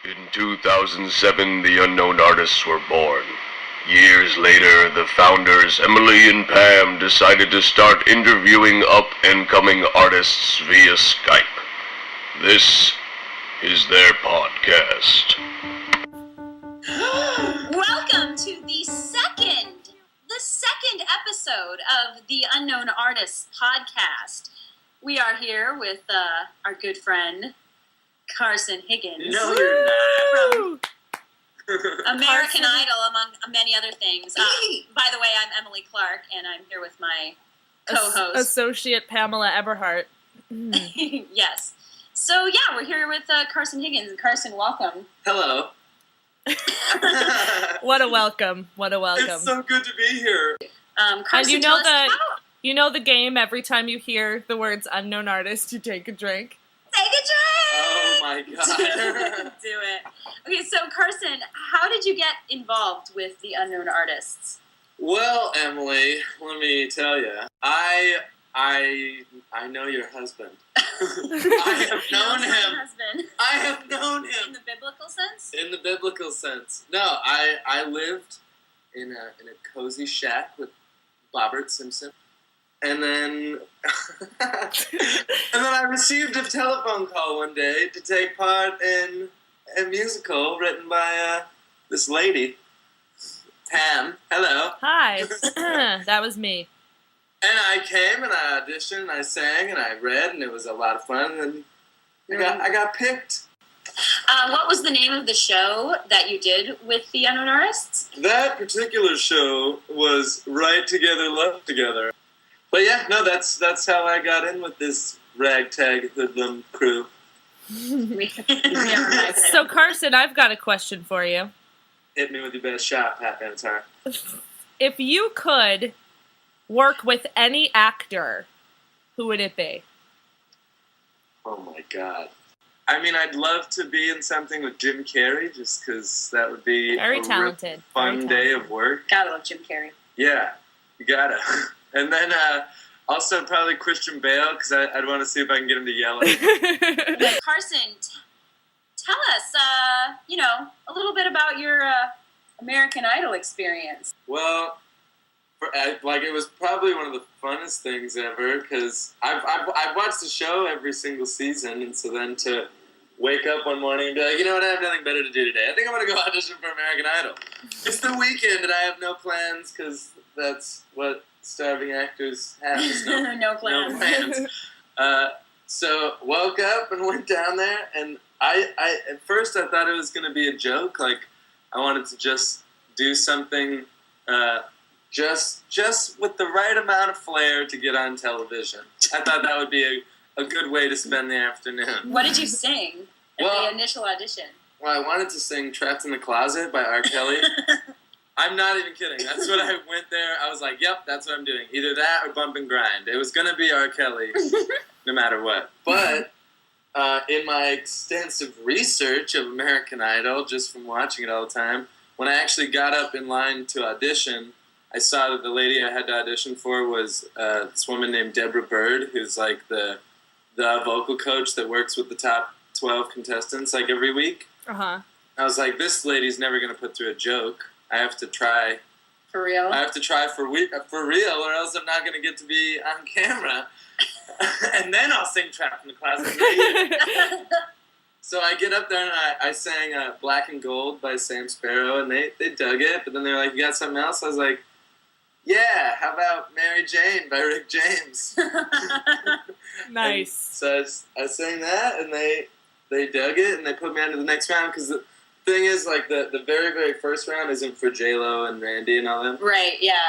In 2007, the unknown artists were born. Years later, the founders, Emily and Pam, decided to start interviewing up-and-coming artists via Skype. This is their podcast. Welcome to the second episode of the Unknown Artists podcast. We are here with our good friend, Carson Higgins. No, you're not. From American Idol, among many other things. By the way, I'm Emily Clark, and I'm here with my co-host. Associate Pamela Eberhardt. Yes. So, yeah, we're here with Carson Higgins. And Carson, welcome. Hello. What a welcome. What a welcome. It's so good to be here. Carson, and you know the game, every time you hear the words unknown artist, you take a drink. Take a drink! Oh my god. Do it. Okay, so Carson, how did you get involved with the Unknown Artists? Well, Emily, let me tell you, I know your husband. I have known him. Husband. I have known him. In the biblical sense? In the biblical sense. No, I lived in a cozy shack with Bobbert Simpson. And then I received a telephone call one day to take part in a musical written by this lady, Pam. Hello. Hi. That was me. And I came and I auditioned and I sang and I read and it was a lot of fun and I got picked. What was the name of the show that you did with the Unknown Artists? That particular show was Right Together, Love Together. But yeah, no, that's how I got in with this ragtag hoodlum crew. So Carson, I've got a question for you. Hit me with your best shot, Pat Benatar. If you could work with any actor, who would it be? Oh my god. I mean, I'd love to be in something with Jim Carrey, just because that would be Very a talented. fun day of work. Gotta love Jim Carrey. Yeah, you gotta. And then also probably Christian Bale, because I'd want to see if I can get him to yell at me. Carson, tell us, a little bit about your American Idol experience. Well, it was probably one of the funnest things ever, because I've watched the show every single season, and so then to wake up one morning and be like, you know what, I have nothing better to do today. I think I'm going to go audition for American Idol. It's the weekend, and I have no plans, because that's what starving actors have. No plans. No plans. So woke up and went down there, and I at first I thought it was going to be a joke. Like, I wanted to just do something just with the right amount of flair to get on television. I thought that would be a good way to spend the afternoon. What did you sing at the initial audition? Well, I wanted to sing Trapped in the Closet by R. Kelly. I'm not even kidding. That's what I went there. I was like, yep, that's what I'm doing. Either that or Bump and Grind. It was going to be R. Kelly no matter what. But in my extensive research of American Idol, just from watching it all the time, when I actually got up in line to audition, I saw that the lady I had to audition for was this woman named Deborah Bird, who's like the vocal coach that works with the top 12 contestants like every week. Uh-huh. I was like, this lady's never going to put through a joke. I have to try. For real? I have to try for real, or else I'm not going to get to be on camera. And then I'll sing Trapped in the Closet. So I get up there and I sang Black and Gold by Sam Sparro, and they dug it. But then they were like, you got something else? I was like, yeah, how about Mary Jane by Rick James? Nice. So I sang that, and they dug it, and they put me on to the next round, because the thing is, like, the very, very first round isn't for J-Lo and Randy and all them. Right, yeah.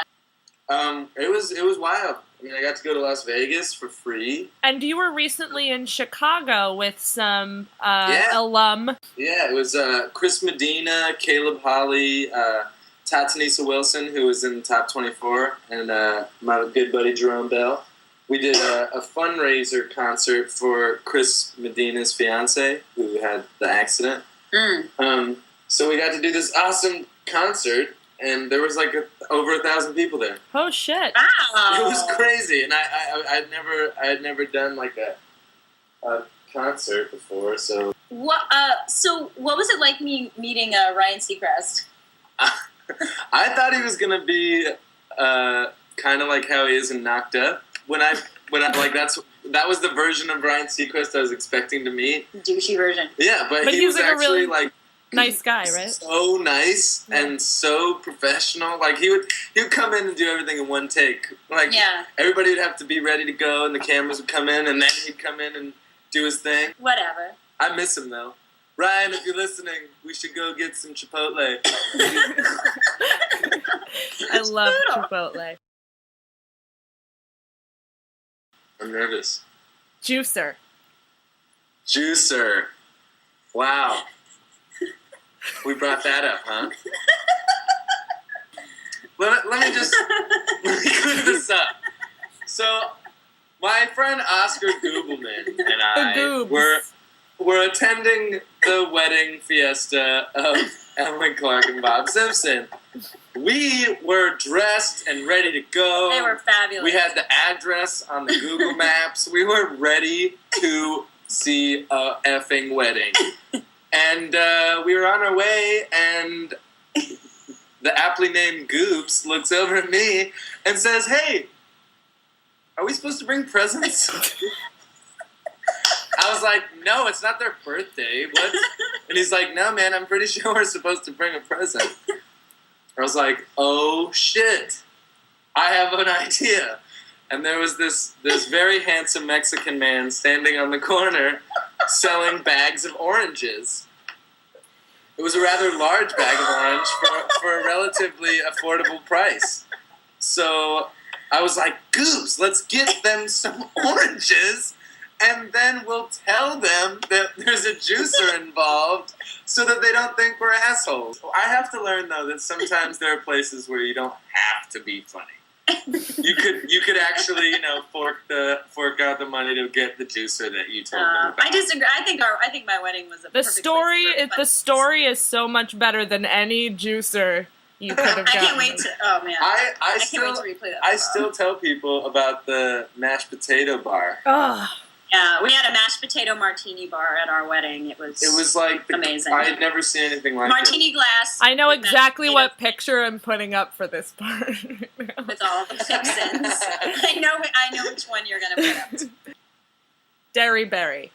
It was wild. I mean, I got to go to Las Vegas for free. And you were recently in Chicago with some alum. Yeah, it was Chris Medina, Caleb Hawley, Tatanisa Wilson, who was in the top 24, and my good buddy Jerome Bell. We did a fundraiser concert for Chris Medina's fiance, who had the accident. So we got to do this awesome concert, and there was like over 1,000 people there. Oh shit! Wow, it was crazy, and I had never done like a concert before, so So what was it like meeting Ryan Seacrest? I thought he was gonna be kind of like how he is in Knocked Up. When I like that was the version of Ryan Seacrest I was expecting to meet. Douchey version. Yeah, but he he's was like actually a really like nice guy, right? so nice and so professional. Like he would come in and do everything in one take. Like everybody would have to be ready to go, and the cameras would come in, and then he'd come in and do his thing. Whatever. I miss him though. Ryan, if you're listening, we should go get some Chipotle. I love Chipotle. I'm nervous. Juicer. Wow. We brought that up, huh? Let me clear this up. So, my friend Oscar Goobleman and I were attending the wedding fiesta of Emily Clark and Bob Simpson. We were dressed and ready to go. They were fabulous. We had the address on the Google Maps. We were ready to see a effing wedding. And we were on our way, and the aptly named Goobs looks over at me and says, "Hey, are we supposed to bring presents?" I was like, "No, it's not their birthday. What?" And he's like, "No, man, I'm pretty sure we're supposed to bring a present." I was like, "Oh, shit. I have an idea." And there was this very handsome Mexican man standing on the corner selling bags of oranges. It was a rather large bag of orange for a relatively affordable price. So I was like, "Goose, let's get them some oranges, and then we'll tell them that there's a juicer involved so that they don't think we're assholes." I have to learn, though, that sometimes there are places where you don't have to be funny. You could actually, fork out the money to get the juicer that you told them about. I disagree. I think my wedding was the story is so much better than any juicer you could have gotten. I can't wait to. Oh man, I can't wait to replay that. I still tell people about the mashed potato bar. Oh. Yeah, we had a mashed potato martini bar at our wedding. It was like amazing. I had never seen anything like martini glass. I know exactly what picture I'm putting up for this part. With all the fixins. I know which one you're gonna put up. Derry Berry.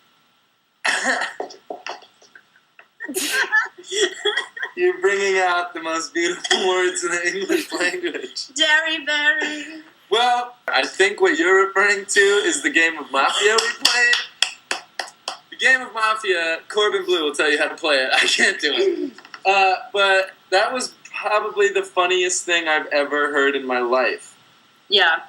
You're bringing out the most beautiful words in the English language. Derry Berry. Well, I think what you're referring to is the game of Mafia we played. The game of Mafia, Corbin Blue will tell you how to play it. I can't do it. But that was probably the funniest thing I've ever heard in my life. Yeah.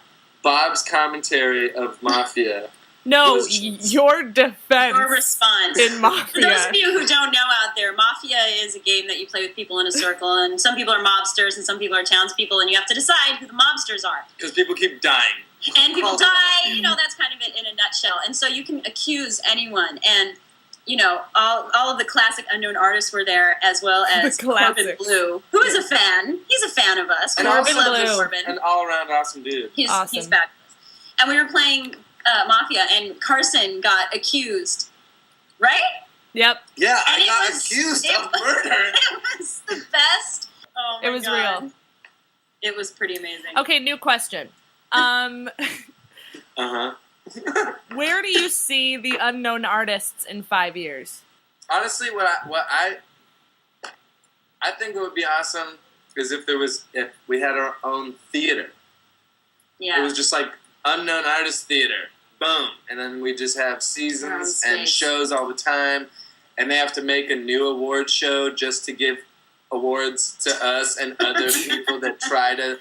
Bob's commentary of Mafia. No, your defense. Your response. In Mafia. For those of you who don't know out there, Mafia is a game that you play with people in a circle, and some people are mobsters and some people are townspeople, and you have to decide who the mobsters are. Because people keep dying. And people die, that's kind of it in a nutshell. And so you can accuse anyone, and, all of the classic unknown artists were there, as well as Corbin Blue, who is a fan. He's a fan of us. And Corbin loves Corbin. An all-around awesome dude. He's awesome. He's fabulous. And we were playing Mafia, and Carson got accused, right? Yep. Yeah, I got accused of murder. It was the best. Oh my God. It was real. It was pretty amazing. Okay, new question. Where do you see the unknown artists in 5 years? Honestly, what I think what would be awesome is if we had our own theater. Yeah. It was just like Unknown Artist Theater. Boom. And then we just have seasons and shows all the time. And they have to make a new award show just to give awards to us and other people that try to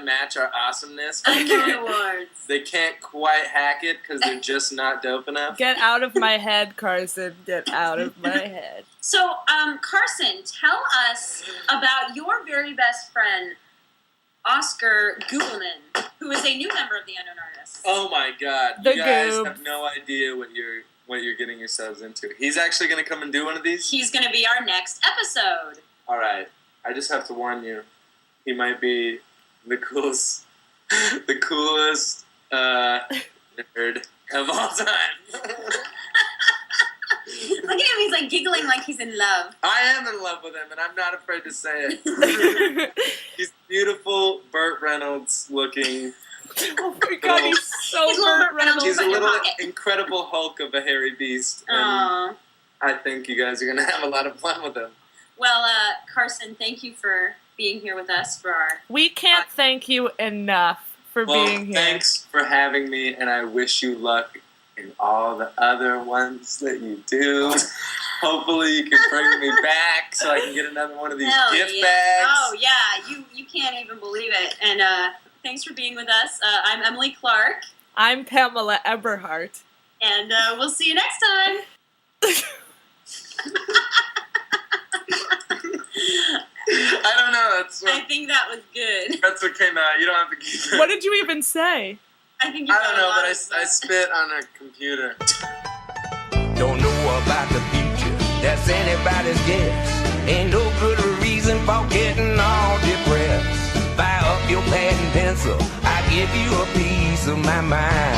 match our awesomeness. Awards. They can't quite hack it because they're just not dope enough. Get out of my head, Carson. Get out of my head. So, Carson, tell us about your very best friend, Oscar Googleman, who is a new member of the Unknown Artists. Oh my God! The you guys Goobs. have no idea what you're getting yourselves into. He's actually going to come and do one of these. He's going to be our next episode. All right. I just have to warn you. He might be the coolest nerd of all time. Look at him, he's like giggling like he's in love. I am in love with him, and I'm not afraid to say it. He's beautiful, Burt Reynolds looking. Oh my god, he's so Burt Reynolds. He's a little Incredible Hulk of a hairy beast. And I think you guys are going to have a lot of fun with him. Well, Carson, thank you for being here with us for our... We can't thank you enough for being here. Thanks for having me, and I wish you luck in all the other ones that you do. Hopefully you can bring me back so I can get another one of these gift bags. Oh, yeah. You can't even believe it. And thanks for being with us. I'm Emily Clark. I'm Pamela Eberhardt. And we'll see you next time. I don't know. I think that was good. That's what came out. You don't have to keep it. What did you even say? I think you don't know, but I spit on a computer. Don't know about the future. That's anybody's guess. Ain't no good reason for getting all depressed. Fire up your pad and pencil. I give you a piece of my mind.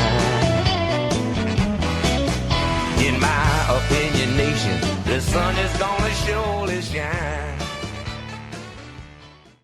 In my opinion,